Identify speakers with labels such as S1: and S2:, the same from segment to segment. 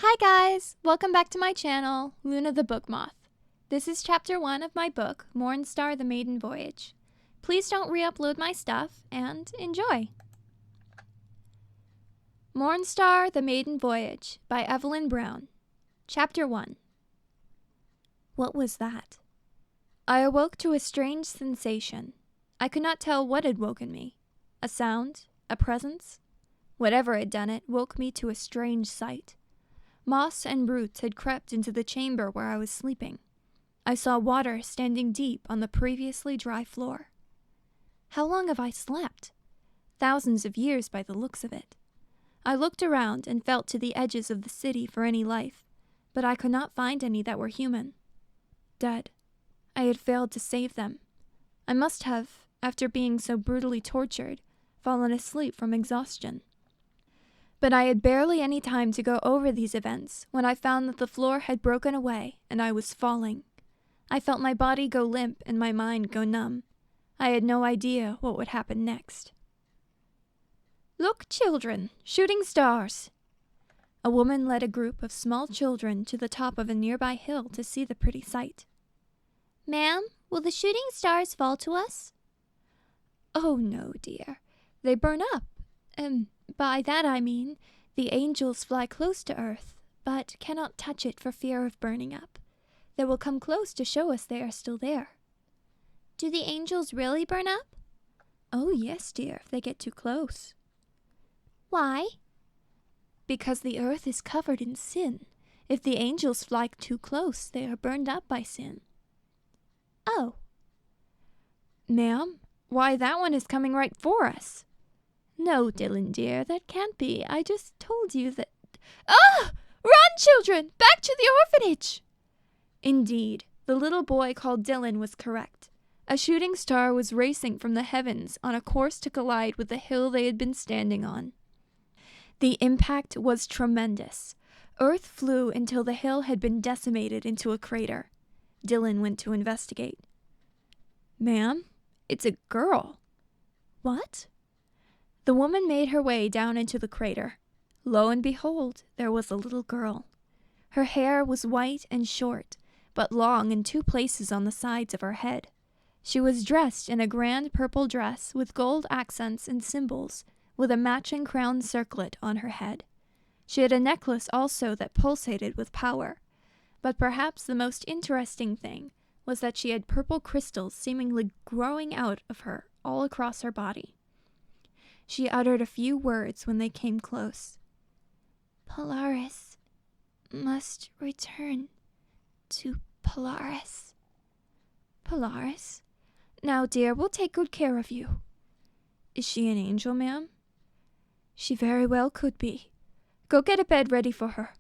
S1: Hi guys! Welcome back to my channel, Luna the Book Moth. This is chapter 1 of my book, Mornstar the Maiden Voyage. Please don't re-upload my stuff, and enjoy! Mornstar the Maiden Voyage by Evelyn Brown. Chapter 1. What was that? I awoke to a strange sensation. I could not tell what had woken me. A sound? A presence? Whatever had done it woke me to a strange sight. Moss and roots had crept into the chamber where I was sleeping. I saw water standing deep on the previously dry floor. How long have I slept? Thousands of years by the looks of it. I looked around and felt to the edges of the city for any life, but I could not find any that were human. Dead. I had failed to save them. I must have, after being so brutally tortured, fallen asleep from exhaustion. But I had barely any time to go over these events when I found that the floor had broken away and I was falling. I felt my body go limp and my mind go numb. I had no idea what would happen next. "Look, children, shooting stars!" A woman led a group of small children to the top of a nearby hill to see the pretty sight. "Ma'am, will the shooting stars fall to us?" "Oh, no, dear. They burn up. By that I mean, the angels fly close to earth, but cannot touch it for fear of burning up. They will come close to show us they are still there." "Do the angels really burn up?" "Oh, yes, dear, if they get too close." "Why?" "Because the earth is covered in sin. If the angels fly too close, they are burned up by sin." "Oh." "Ma'am, why, that one is coming right for us." "No, Dylan dear, that can't be. I just told you that—" "Ah! Run, children! Back to the orphanage!" Indeed, the little boy called Dylan was correct. A shooting star was racing from the heavens on a course to collide with the hill they had been standing on. The impact was tremendous. Earth flew until the hill had been decimated into a crater. Dylan went to investigate. "Ma'am, it's a girl." "What?" The woman made her way down into the crater. Lo and behold, there was a little girl. Her hair was white and short, but long in two places on the sides of her head. She was dressed in a grand purple dress with gold accents and symbols, with a matching crown circlet on her head. She had a necklace also that pulsated with power. But perhaps the most interesting thing was that she had purple crystals seemingly growing out of her all across her body. She uttered a few words when they came close. "Polaris must return to Polaris." "Polaris? Now, dear, we'll take good care of you." "Is she an angel, ma'am?" "She very well could be. Go get a bed ready for her.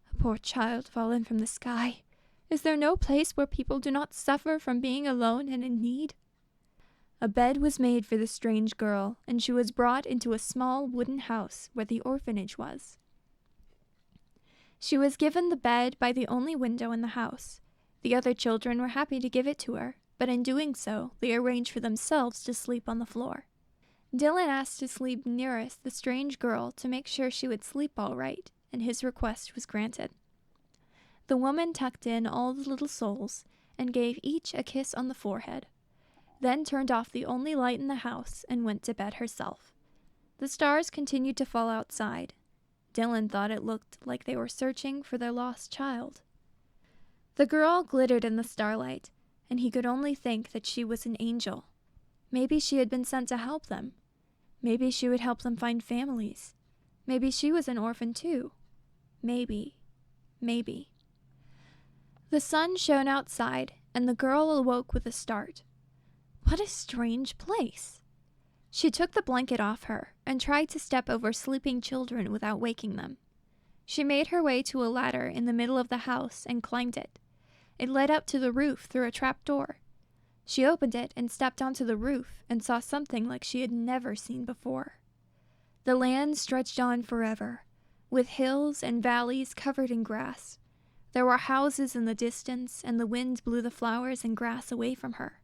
S1: A poor child fallen from the sky. Is there no place where people do not suffer from being alone and in need?" A bed was made for the strange girl, and she was brought into a small wooden house where the orphanage was. She was given the bed by the only window in the house. The other children were happy to give it to her, but in doing so, they arranged for themselves to sleep on the floor. Dylan asked to sleep nearest the strange girl to make sure she would sleep all right, and his request was granted. The woman tucked in all the little souls and gave each a kiss on the forehead, then turned off the only light in the house and went to bed herself. The stars continued to fall outside. Dylan thought it looked like they were searching for their lost child. The girl glittered in the starlight, and he could only think that she was an angel. Maybe she had been sent to help them. Maybe she would help them find families. Maybe she was an orphan too. Maybe. The sun shone outside, and the girl awoke with a start. What a strange place! She took the blanket off her and tried to step over sleeping children without waking them. She made her way to a ladder in the middle of the house and climbed it. It led up to the roof through a trap door. She opened it and stepped onto the roof and saw something like she had never seen before. The land stretched on forever, with hills and valleys covered in grass. There were houses in the distance, and the wind blew the flowers and grass away from her.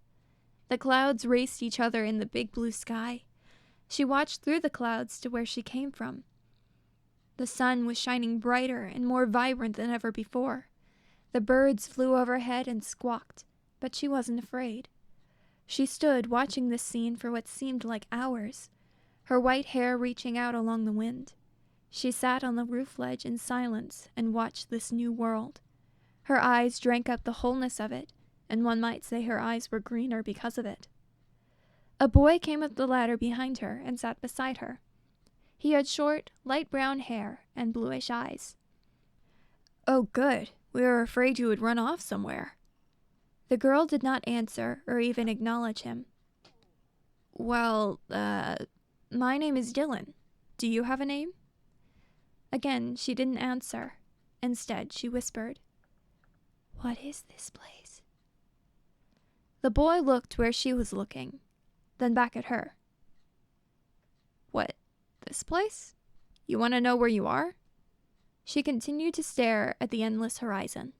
S1: The clouds raced each other in the big blue sky. She watched through the clouds to where she came from. The sun was shining brighter and more vibrant than ever before. The birds flew overhead and squawked, but she wasn't afraid. She stood watching this scene for what seemed like hours, her white hair reaching out along the wind. She sat on the roof ledge in silence and watched this new world. Her eyes drank up the wholeness of it, and one might say her eyes were greener because of it. A boy came up the ladder behind her and sat beside her. He had short, light brown hair and bluish eyes. "Oh, good. We were afraid you would run off somewhere." The girl did not answer or even acknowledge him. "Well, my name is Dylan. Do you have a name?" Again, she didn't answer. Instead, she whispered, "What is this place?" The boy looked where she was looking, then back at her. "What, this place? You want to know where you are?" She continued to stare at the endless horizon.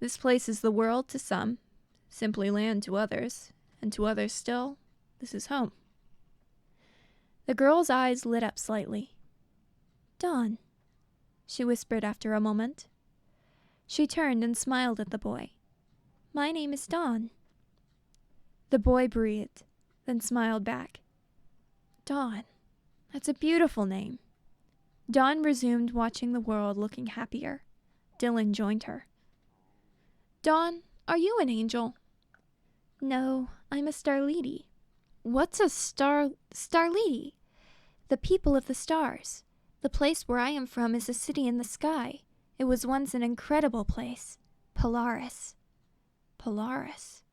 S1: "This place is the world to some, simply land to others, and to others still, this is home." The girl's eyes lit up slightly. "Dawn," she whispered after a moment. She turned and smiled at the boy. "My name is Dawn." The boy breathed, then smiled back. "Dawn, that's a beautiful name." Dawn resumed watching the world, looking happier. Dylan joined her. "Dawn, are you an angel?" "No, I'm a starlady." "What's a starlady?" "The people of the stars. The place where I am from is a city in the sky. It was once an incredible place. Polaris." "Polaris?"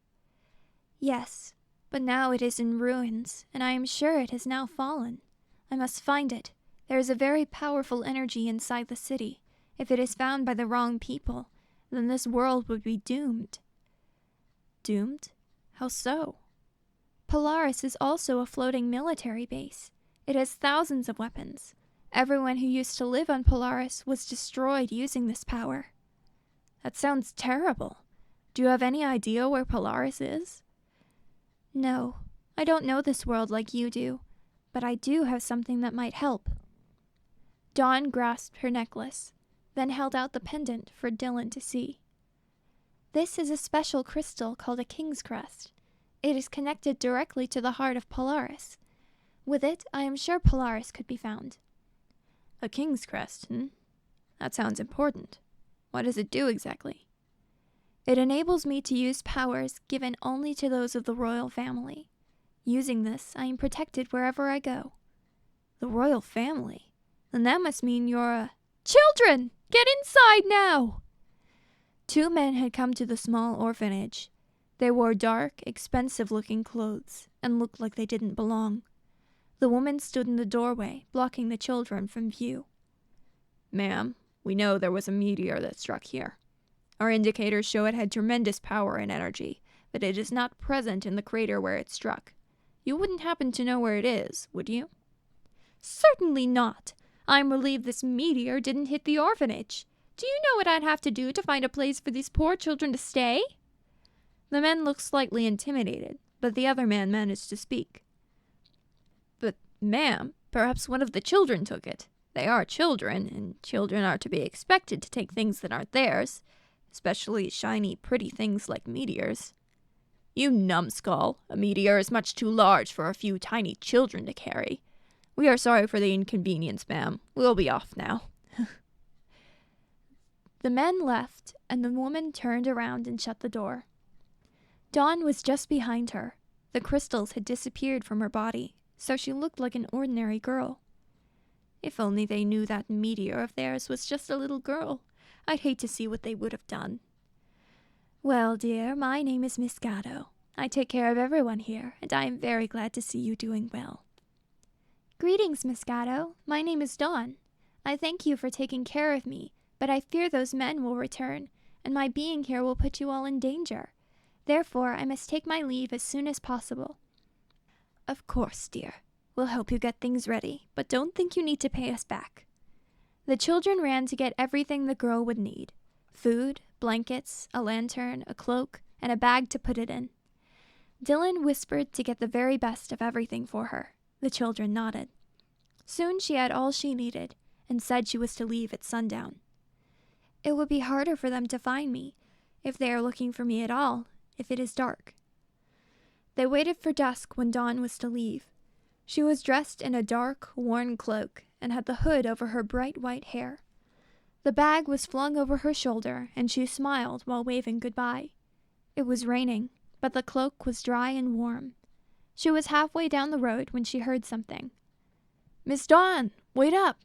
S1: "Yes, but now it is in ruins, and I am sure it has now fallen. I must find it. There is a very powerful energy inside the city. If it is found by the wrong people, then this world would be doomed." "Doomed? How so?" "Polaris is also a floating military base. It has thousands of weapons. Everyone who used to live on Polaris was destroyed using this power." "That sounds terrible. Do you have any idea where Polaris is?" "No, I don't know this world like you do, but I do have something that might help." Dawn grasped her necklace, then held out the pendant for Dylan to see. "This is a special crystal called a king's crest. It is connected directly to the heart of Polaris. With it, I am sure Polaris could be found." "A king's crest, That sounds important. What does it do exactly?" "It enables me to use powers given only to those of the royal family. Using this, I am protected wherever I go." "The royal family? Then that must mean you're a—" "Children! Get inside now!" 2 men had come to the small orphanage. They wore dark, expensive-looking clothes and looked like they didn't belong. The woman stood in the doorway, blocking the children from view. "Ma'am, we know there was a meteor that struck here. Our indicators show it had tremendous power and energy, but it is not present in the crater where it struck. You wouldn't happen to know where it is, would you?" "Certainly not. I'm relieved this meteor didn't hit the orphanage. Do you know what I'd have to do to find a place for these poor children to stay?" The men looked slightly intimidated, but the other man managed to speak. "But, ma'am, perhaps one of the children took it. They are children, and children are to be expected to take things that aren't theirs, especially shiny, pretty things like meteors." "You numbskull, a meteor is much too large for a few tiny children to carry. We are sorry for the inconvenience, ma'am. We'll be off now." The men left, and the woman turned around and shut the door. Dawn was just behind her. The crystals had disappeared from her body, so she looked like an ordinary girl. If only they knew that meteor of theirs was just a little girl. I'd hate to see what they would have done. "Well, dear, my name is Miss Gatto. I take care of everyone here, and I am very glad to see you doing well." "Greetings, Miss Gatto. My name is Dawn. I thank you for taking care of me, but I fear those men will return, and my being here will put you all in danger. Therefore, I must take my leave as soon as possible." "Of course, dear. We'll help you get things ready, but don't think you need to pay us back." The children ran to get everything the girl would need: food, blankets, a lantern, a cloak, and a bag to put it in. Dylan whispered to get the very best of everything for her. The children nodded. Soon she had all she needed, and said she was to leave at sundown. It would be harder for them to find me, if they are looking for me at all, if it is dark. They waited for dusk when Dawn was to leave. She was dressed in a dark, worn cloak and had the hood over her bright white hair. The bag was flung over her shoulder, and she smiled while waving goodbye. It was raining, but the cloak was dry and warm. She was halfway down the road when she heard something. "Miss Dawn, wait up!"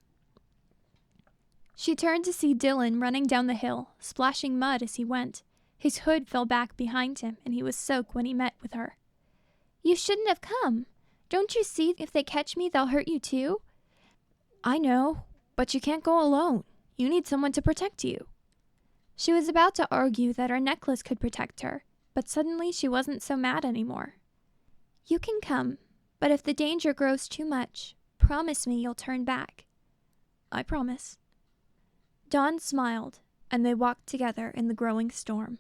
S1: She turned to see Dylan running down the hill, splashing mud as he went. His hood fell back behind him, and he was soaked when he met with her. "You shouldn't have come. Don't you see if they catch me, they'll hurt you too?" "I know, but you can't go alone. You need someone to protect you." She was about to argue that her necklace could protect her, but suddenly she wasn't so mad anymore. "You can come, but if the danger grows too much, promise me you'll turn back." "I promise." Dawn smiled, and they walked together in the growing storm.